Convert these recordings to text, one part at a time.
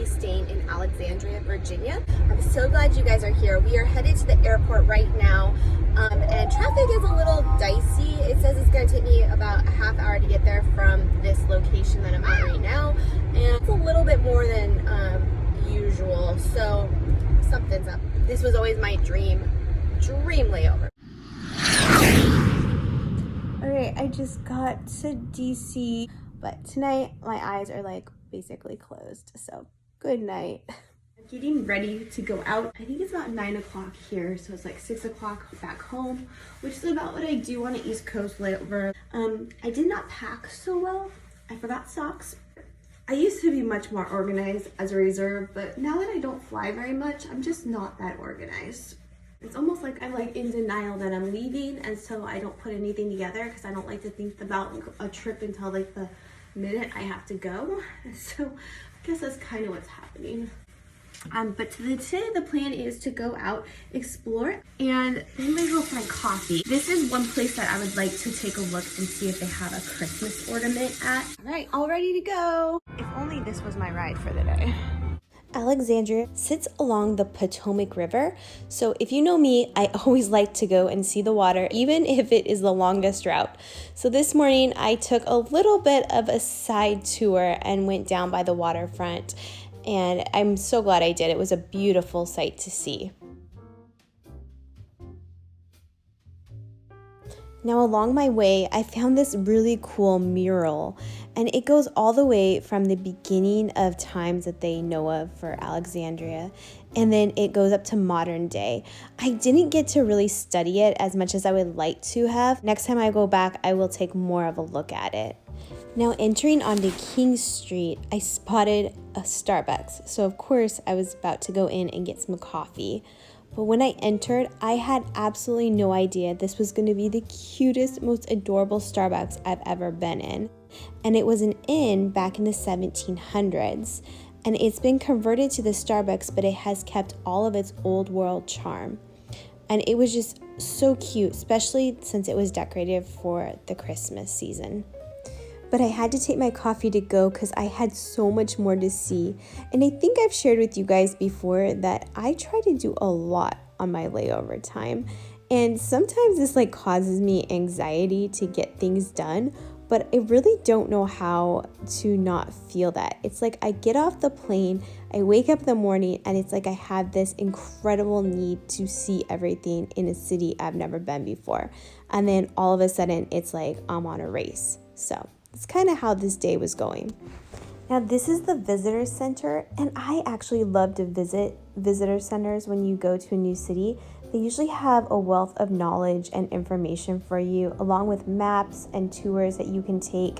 staying in Alexandria, Virginia. I'm so glad you guys are here. We are headed to the airport right now, and traffic is a little dicey. It says it's going to take me about a half hour to get there from this location that I'm at right now, and it's a little bit more than usual, so something's up. This was always my dream layover. Alright, I just got to DC, but tonight my eyes are like basically closed, so good night. I'm getting ready to go out. I think it's about 9 o'clock here, so it's like 6 o'clock back home, which is about what I do on an East Coast layover. I did not pack so well. I forgot socks. I used to be much more organized as a reserve, but now that I don't fly very much, I'm just not that organized. It's almost like I'm like in denial that I'm leaving, and so I don't put anything together because I don't like to think about a trip until like the minute I have to go. So I guess that's kind of what's happening. But today the plan is to go out, explore, and then we go find coffee. This is one place that I would like to take a look and see if they have a Christmas ornament at. All right, all ready to go. If only this was my ride for the day. Alexandria sits along the Potomac River, so if you know me, I always like to go and see the water, even if it is the longest route. So this morning I took a little bit of a side tour and went down by the waterfront, and I'm so glad I did. It was a beautiful sight to see. Now along my way, I found this really cool mural, and it goes all the way from the beginning of times that they know of for Alexandria, and then it goes up to modern day. I didn't get to really study it as much as I would like to have. Next time I go back, I will take more of a look at it. Now entering onto King Street, I spotted a Starbucks, so of course I was about to go in and get some coffee. But when I entered, I had absolutely no idea this was going to be the cutest, most adorable Starbucks I've ever been in. And it was an inn back in the 1700s. And it's been converted to the Starbucks, but it has kept all of its old world charm. And it was just so cute, especially since it was decorated for the Christmas season. But I had to take my coffee to go because I had so much more to see. And I think I've shared with you guys before that I try to do a lot on my layover time. And sometimes this like causes me anxiety to get things done, but I really don't know how to not feel that. It's like I get off the plane, I wake up in the morning, and it's like I have this incredible need to see everything in a city I've never been before. And then all of a sudden it's like I'm on a race. So it's kind of how this day was going. Now this is the visitor center, and I actually love to visit visitor centers when you go to a new city. They usually have a wealth of knowledge and information for you, along with maps and tours that you can take.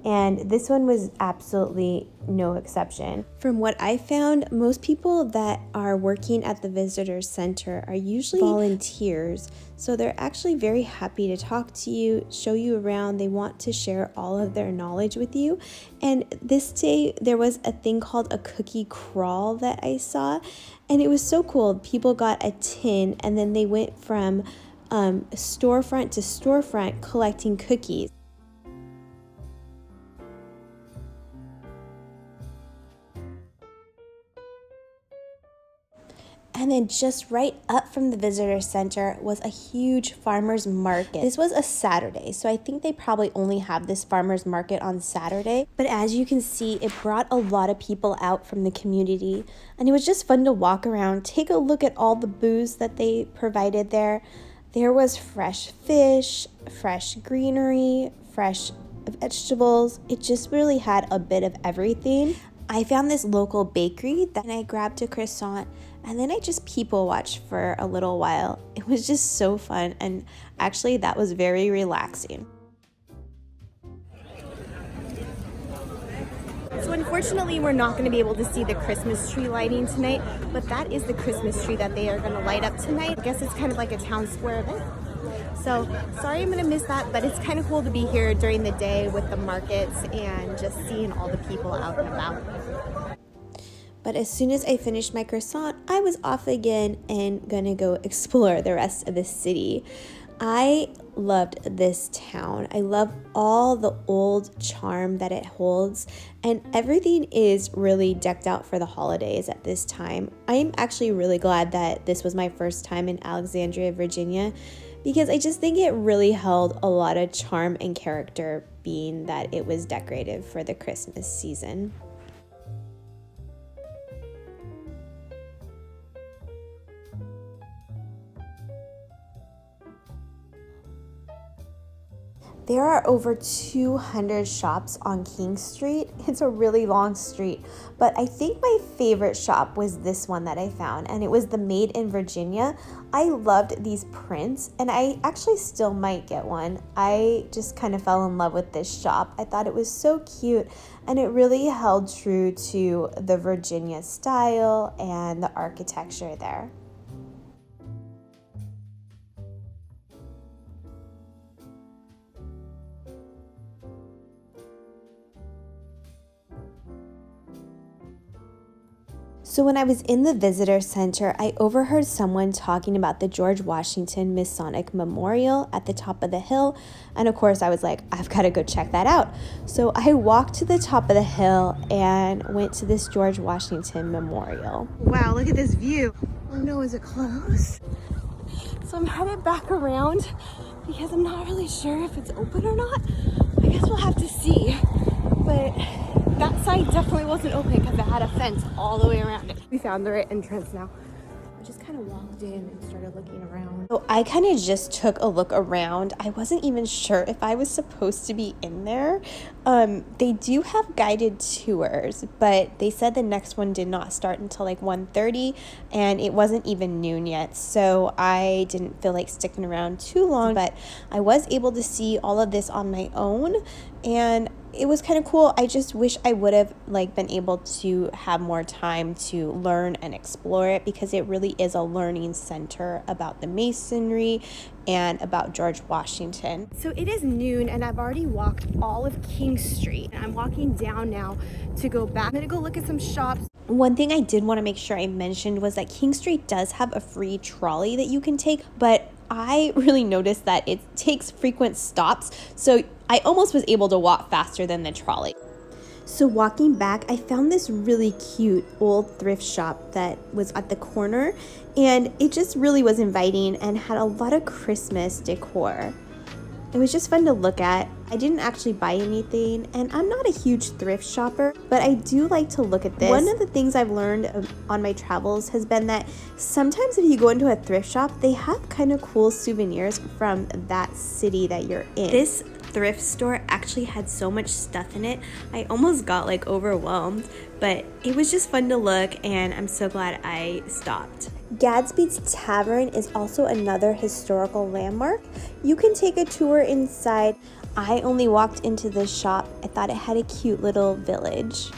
And this one was absolutely no exception. From what I found, most people that are working at the visitor center are usually volunteers. So they're actually very happy to talk to you, show you around. They want to share all of their knowledge with you. And this day there was a thing called a cookie crawl that I saw. And it was so cool. People got a tin and then they went from storefront to storefront collecting cookies. And then just right up from the visitor center was a huge farmer's market. This was a Saturday, so I think they probably only have this farmer's market on Saturday. But as you can see, it brought a lot of people out from the community. And it was just fun to walk around, take a look at all the booths that they provided there. There was fresh fish, fresh greenery, fresh vegetables. It just really had a bit of everything. I found this local bakery and I grabbed a croissant, and then I just people watched for a little while. It was just so fun, and actually that was very relaxing. So unfortunately we're not going to be able to see the Christmas tree lighting tonight, but that is the Christmas tree that they are going to light up tonight. I guess it's kind of like a town square event. So sorry I'm going to miss that, but it's kind of cool to be here during the day with the markets and just seeing all the people out and about. But as soon as I finished my croissant, I was off again and gonna go explore the rest of the city. I loved this town. I love all the old charm that it holds, and everything is really decked out for the holidays at this time. I'm actually really glad that this was my first time in Alexandria, Virginia, because I just think it really held a lot of charm and character, being that it was decorated for the Christmas season. There are over 200 shops on King Street. It's a really long street, but I think my favorite shop was this one that I found, and it was the Made in Virginia. I loved these prints, and I actually still might get one. I just kind of fell in love with this shop. I thought it was so cute, and it really held true to the Virginia style and the architecture there. So when I was in the visitor center, I overheard someone talking about the George Washington Masonic Memorial at the top of the hill. And of course I was like, I've got to go check that out. So I walked to the top of the hill and went to this George Washington Memorial. Wow, look at this view. Oh no, is it closed? So I'm headed back around because I'm not really sure if it's open or not. I guess we'll have to see. But that side definitely wasn't open because it had a fence all the way around it. We found the right entrance now. I just kind of walked in and started looking around. So I kind of just took a look around. I wasn't even sure if I was supposed to be in there. They do have guided tours, but they said the next one did not start until like 1:30, and it wasn't even noon yet. So I didn't feel like sticking around too long, but I was able to see all of this on my own, and it was kind of cool. I just wish I would have been able to have more time to learn and explore it, because it really is a learning center about the Masonry and about George Washington. So it is noon and I've already walked all of King Street, and I'm walking down now to go back. I'm gonna go look at some shops. One thing I did want to make sure I mentioned was that King Street does have a free trolley that you can take, but I really noticed that it takes frequent stops, so I almost was able to walk faster than the trolley. So walking back, I found this really cute old thrift shop that was at the corner, and it just really was inviting and had a lot of Christmas decor. It was just fun to look at. I didn't actually buy anything, and I'm not a huge thrift shopper, but I do like to look at this. One of the things I've learned on my travels has been that sometimes if you go into a thrift shop, they have kind of cool souvenirs from that city that you're in. This thrift store actually had so much stuff in it, I almost got overwhelmed, but it was just fun to look, and I'm so glad I stopped. Gadsby's Tavern is also another historical landmark. You can take a tour inside. I only walked into this shop. I thought it had a cute little village.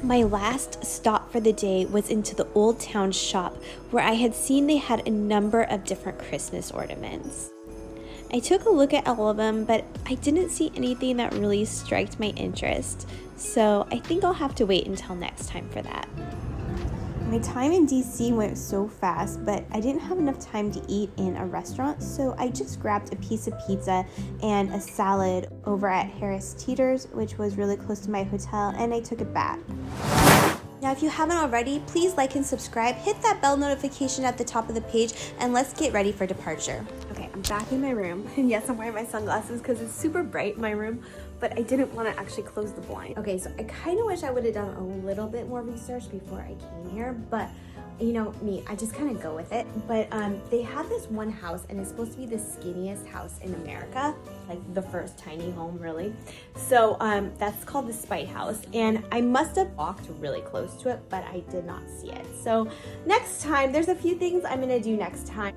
My last stop for the day was into the Old Town shop, where I had seen they had a number of different Christmas ornaments. I took a look at all of them, but I didn't see anything that really struck my interest, so I think I'll have to wait until next time for that. My time in DC went so fast, but I didn't have enough time to eat in a restaurant, so I just grabbed a piece of pizza and a salad over at Harris Teeter's, which was really close to my hotel, and I took it back. Now, if you haven't already, please like and subscribe, hit that bell notification at the top of the page, and let's get ready for departure. Okay, I'm back in my room, and yes, I'm wearing my sunglasses because it's super bright in my room, but I didn't want to actually close the blind. Okay, so I kind of wish I would have done a little bit more research before I came here, but you know me, I just kind of go with it. But they have this one house, and it's supposed to be the skinniest house in America, like the first tiny home, really. So that's called the Spite House, and I must have walked really close to it, but I did not see it. So next time, there's a few things I'm gonna do next time.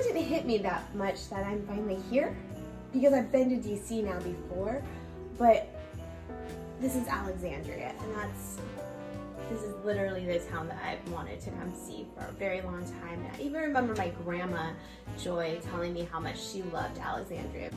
Didn't hit me that much that I'm finally here, because I've been to DC now before, but this is Alexandria, and this is literally the town that I've wanted to come see for a very long time. And I even remember my grandma, Joy, telling me how much she loved Alexandria.